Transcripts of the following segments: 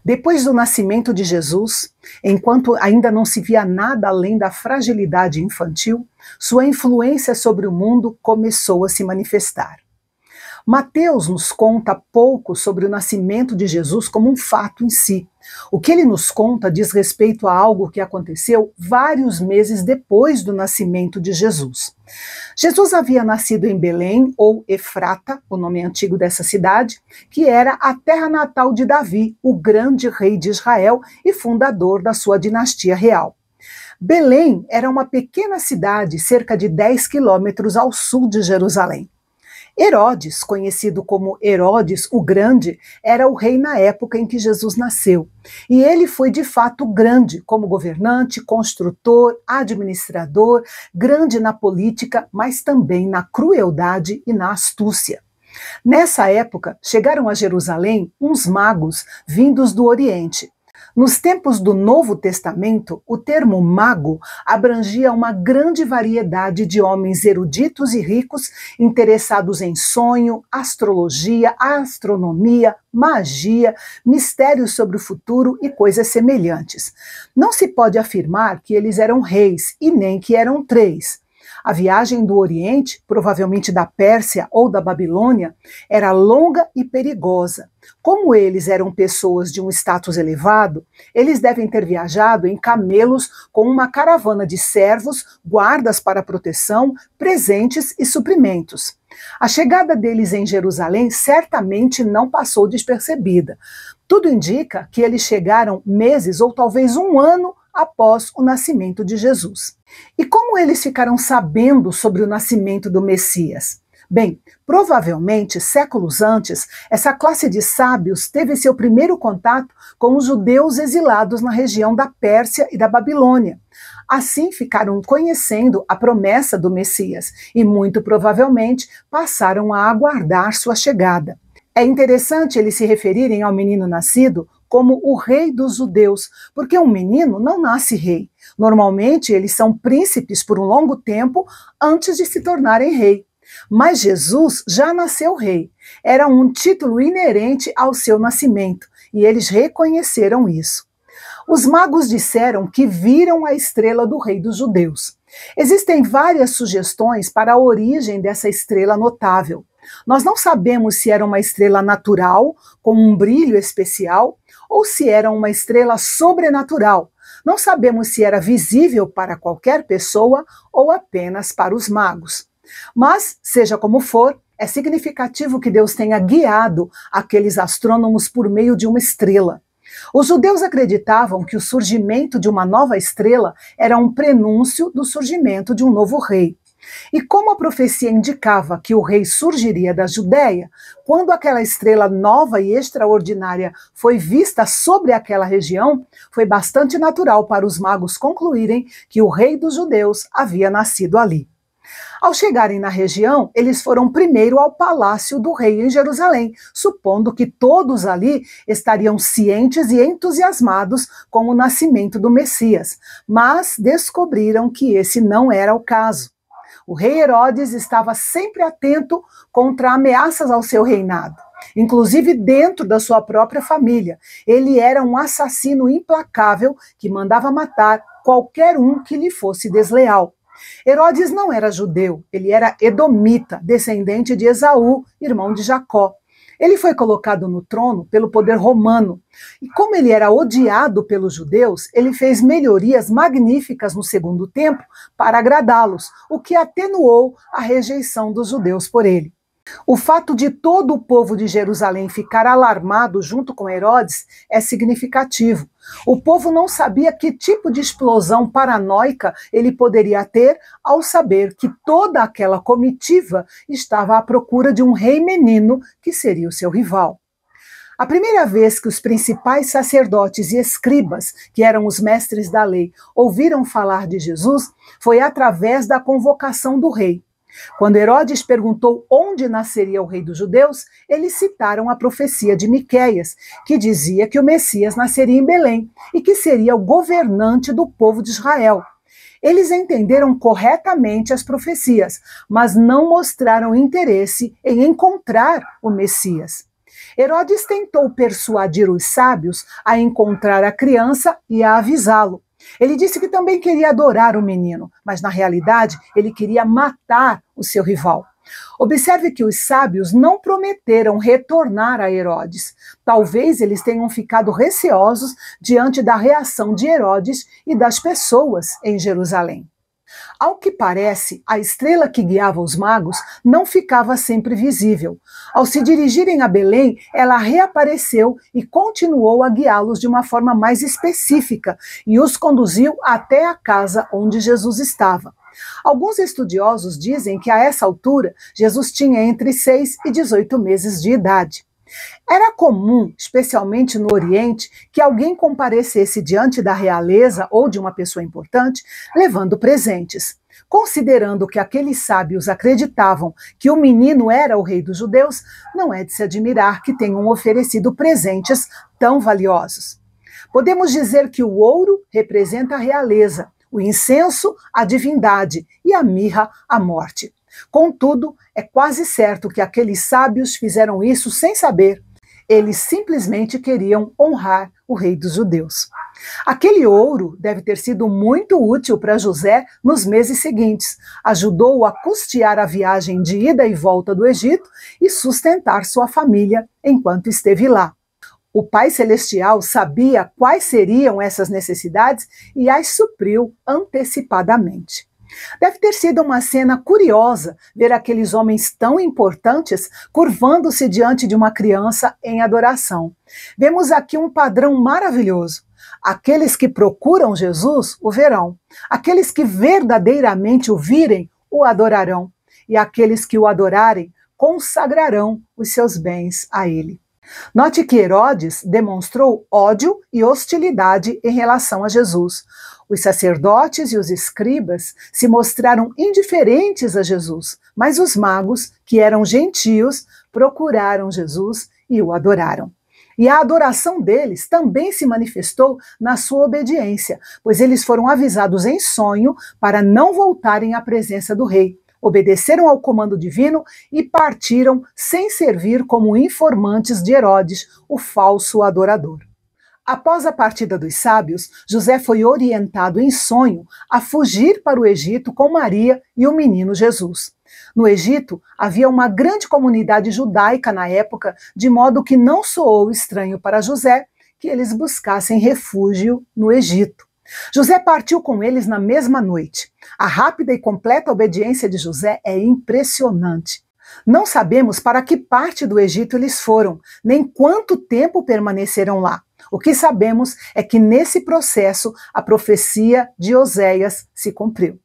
Depois do nascimento de Jesus, enquanto ainda não se via nada além da fragilidade infantil, sua influência sobre o mundo começou a se manifestar. Mateus nos conta pouco sobre o nascimento de Jesus como um fato em si. O que ele nos conta diz respeito a algo que aconteceu vários meses depois do nascimento de Jesus. Jesus havia nascido em Belém, ou Efrata, o nome antigo dessa cidade, que era a terra natal de Davi, o grande rei de Israel e fundador da sua dinastia real. Belém era uma pequena cidade, cerca de 10 quilômetros ao sul de Jerusalém. Herodes, conhecido como Herodes o Grande, era o rei na época em que Jesus nasceu. E ele foi de fato grande como governante, construtor, administrador, grande na política, mas também na crueldade e na astúcia. Nessa época, chegaram a Jerusalém uns magos vindos do Oriente. Nos tempos do Novo Testamento, o termo mago abrangia uma grande variedade de homens eruditos e ricos interessados em sonho, astrologia, astronomia, magia, mistérios sobre o futuro e coisas semelhantes. Não se pode afirmar que eles eram reis e nem que eram três. A viagem do Oriente, provavelmente da Pérsia ou da Babilônia, era longa e perigosa. Como eles eram pessoas de um status elevado, eles devem ter viajado em camelos com uma caravana de servos, guardas para proteção, presentes e suprimentos. A chegada deles em Jerusalém certamente não passou despercebida. Tudo indica que eles chegaram meses ou talvez um ano após o nascimento de Jesus. E como eles ficaram sabendo sobre o nascimento do Messias? Bem, provavelmente, séculos antes, essa classe de sábios teve seu primeiro contato com os judeus exilados na região da Pérsia e da Babilônia. Assim, ficaram conhecendo a promessa do Messias e, muito provavelmente, passaram a aguardar sua chegada. É interessante eles se referirem ao menino nascido como o rei dos judeus, porque um menino não nasce rei. Normalmente, eles são príncipes por um longo tempo antes de se tornarem rei. Mas Jesus já nasceu rei. Era um título inerente ao seu nascimento, e eles reconheceram isso. Os magos disseram que viram a estrela do rei dos judeus. Existem várias sugestões para a origem dessa estrela notável. Nós não sabemos se era uma estrela natural, com um brilho especial, ou se era uma estrela sobrenatural. Não sabemos se era visível para qualquer pessoa ou apenas para os magos. Mas, seja como for, é significativo que Deus tenha guiado aqueles astrônomos por meio de uma estrela. Os judeus acreditavam que o surgimento de uma nova estrela era um prenúncio do surgimento de um novo rei. E como a profecia indicava que o rei surgiria da Judéia, quando aquela estrela nova e extraordinária foi vista sobre aquela região, foi bastante natural para os magos concluírem que o rei dos judeus havia nascido ali. Ao chegarem na região, eles foram primeiro ao palácio do rei em Jerusalém, supondo que todos ali estariam cientes e entusiasmados com o nascimento do Messias, mas descobriram que esse não era o caso. O rei Herodes estava sempre atento contra ameaças ao seu reinado, inclusive dentro da sua própria família. Ele era um assassino implacável que mandava matar qualquer um que lhe fosse desleal. Herodes não era judeu, ele era edomita, descendente de Esaú, irmão de Jacó. Ele foi colocado no trono pelo poder romano. E como ele era odiado pelos judeus, ele fez melhorias magníficas no segundo templo para agradá-los, o que atenuou a rejeição dos judeus por ele. O fato de todo o povo de Jerusalém ficar alarmado junto com Herodes é significativo. O povo não sabia que tipo de explosão paranoica ele poderia ter ao saber que toda aquela comitiva estava à procura de um rei menino que seria o seu rival. A primeira vez que os principais sacerdotes e escribas, que eram os mestres da lei, ouviram falar de Jesus, foi através da convocação do rei. Quando Herodes perguntou onde nasceria o rei dos judeus, eles citaram a profecia de Miqueias, que dizia que o Messias nasceria em Belém e que seria o governante do povo de Israel. Eles entenderam corretamente as profecias, mas não mostraram interesse em encontrar o Messias. Herodes tentou persuadir os sábios a encontrar a criança e a avisá-lo. Ele disse que também queria adorar o menino, mas na realidade ele queria matar o seu rival. Observe que os sábios não prometeram retornar a Herodes. Talvez eles tenham ficado receosos diante da reação de Herodes e das pessoas em Jerusalém. Ao que parece, a estrela que guiava os magos não ficava sempre visível. Ao se dirigirem a Belém, ela reapareceu e continuou a guiá-los de uma forma mais específica e os conduziu até a casa onde Jesus estava. Alguns estudiosos dizem que a essa altura Jesus tinha entre 6 e 18 meses de idade. Era comum, especialmente no Oriente, que alguém comparecesse diante da realeza ou de uma pessoa importante, levando presentes. Considerando que aqueles sábios acreditavam que o menino era o rei dos judeus, não é de se admirar que tenham oferecido presentes tão valiosos. Podemos dizer que o ouro representa a realeza, o incenso, a divindade, e a mirra, a morte. Contudo, é quase certo que aqueles sábios fizeram isso sem saber. Eles simplesmente queriam honrar o rei dos judeus. Aquele ouro deve ter sido muito útil para José nos meses seguintes. Ajudou-o a custear a viagem de ida e volta do Egito e sustentar sua família enquanto esteve lá. O Pai Celestial sabia quais seriam essas necessidades e as supriu antecipadamente. Deve ter sido uma cena curiosa ver aqueles homens tão importantes curvando-se diante de uma criança em adoração. Vemos aqui um padrão maravilhoso. Aqueles que procuram Jesus o verão. Aqueles que verdadeiramente o virem o adorarão. E aqueles que o adorarem consagrarão os seus bens a ele. Note que Herodes demonstrou ódio e hostilidade em relação a Jesus. Os sacerdotes e os escribas se mostraram indiferentes a Jesus, mas os magos, que eram gentios, procuraram Jesus e o adoraram. E a adoração deles também se manifestou na sua obediência, pois eles foram avisados em sonho para não voltarem à presença do rei. Obedeceram ao comando divino e partiram sem servir como informantes de Herodes, o falso adorador. Após a partida dos sábios, José foi orientado em sonho a fugir para o Egito com Maria e o menino Jesus. No Egito, havia uma grande comunidade judaica na época, de modo que não soou estranho para José que eles buscassem refúgio no Egito. José partiu com eles na mesma noite. A rápida e completa obediência de José é impressionante. Não sabemos para que parte do Egito eles foram, nem quanto tempo permaneceram lá. O que sabemos é que nesse processo a profecia de Oséias se cumpriu.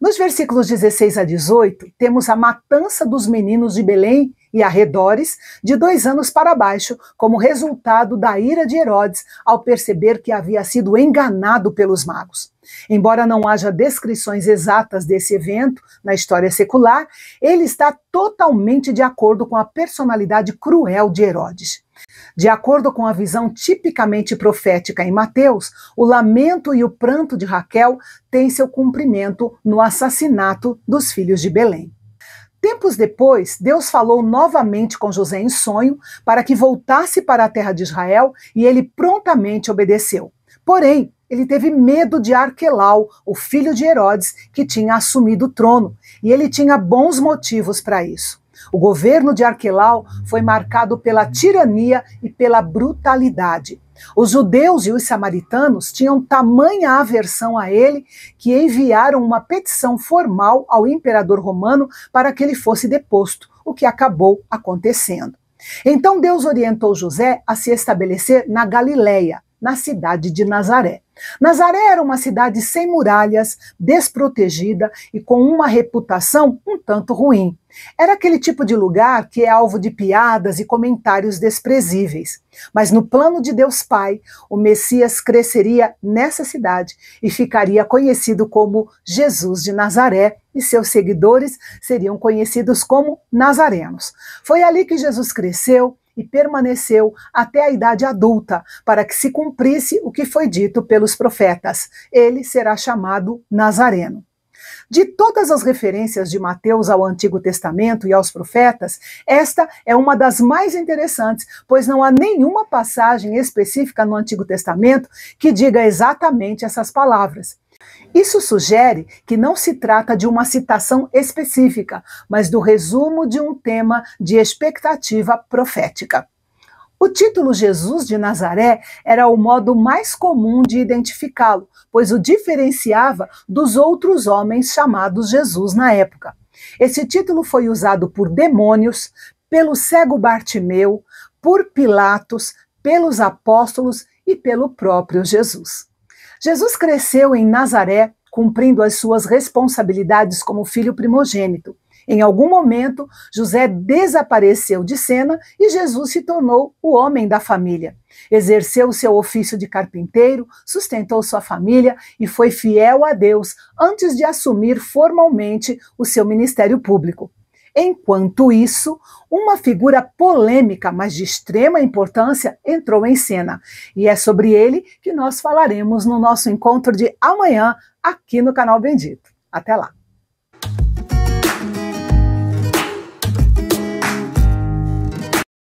Nos versículos 16 a 18, temos a matança dos meninos de Belém e arredores de 2 anos para baixo, como resultado da ira de Herodes ao perceber que havia sido enganado pelos magos. Embora não haja descrições exatas desse evento na história secular, ele está totalmente de acordo com a personalidade cruel de Herodes. De acordo com a visão tipicamente profética em Mateus, o lamento e o pranto de Raquel têm seu cumprimento no assassinato dos filhos de Belém. Tempos depois, Deus falou novamente com José em sonho para que voltasse para a terra de Israel e ele prontamente obedeceu. Porém, ele teve medo de Arquelau, o filho de Herodes, que tinha assumido o trono, e ele tinha bons motivos para isso. O governo de Arquelau foi marcado pela tirania e pela brutalidade. Os judeus e os samaritanos tinham tamanha aversão a ele que enviaram uma petição formal ao imperador romano para que ele fosse deposto, o que acabou acontecendo. Então Deus orientou José a se estabelecer na Galileia, na cidade de Nazaré. Nazaré era uma cidade sem muralhas, desprotegida e com uma reputação um tanto ruim. Era aquele tipo de lugar que é alvo de piadas e comentários desprezíveis. Mas no plano de Deus Pai, o Messias cresceria nessa cidade e ficaria conhecido como Jesus de Nazaré, e seus seguidores seriam conhecidos como nazarenos. Foi ali que Jesus cresceu e permaneceu até a idade adulta, para que se cumprisse o que foi dito pelos profetas. Ele será chamado Nazareno. De todas as referências de Mateus ao Antigo Testamento e aos profetas, esta é uma das mais interessantes, pois não há nenhuma passagem específica no Antigo Testamento que diga exatamente essas palavras. Isso sugere que não se trata de uma citação específica, mas do resumo de um tema de expectativa profética. O título Jesus de Nazaré era o modo mais comum de identificá-lo, pois o diferenciava dos outros homens chamados Jesus na época. Esse título foi usado por demônios, pelo cego Bartimeu, por Pilatos, pelos apóstolos e pelo próprio Jesus. Jesus cresceu em Nazaré, cumprindo as suas responsabilidades como filho primogênito. Em algum momento, José desapareceu de cena e Jesus se tornou o homem da família. Exerceu seu ofício de carpinteiro, sustentou sua família e foi fiel a Deus antes de assumir formalmente o seu ministério público. Enquanto isso, uma figura polêmica, mas de extrema importância, entrou em cena. E é sobre ele que nós falaremos no nosso encontro de amanhã, aqui no Canal Bendito. Até lá!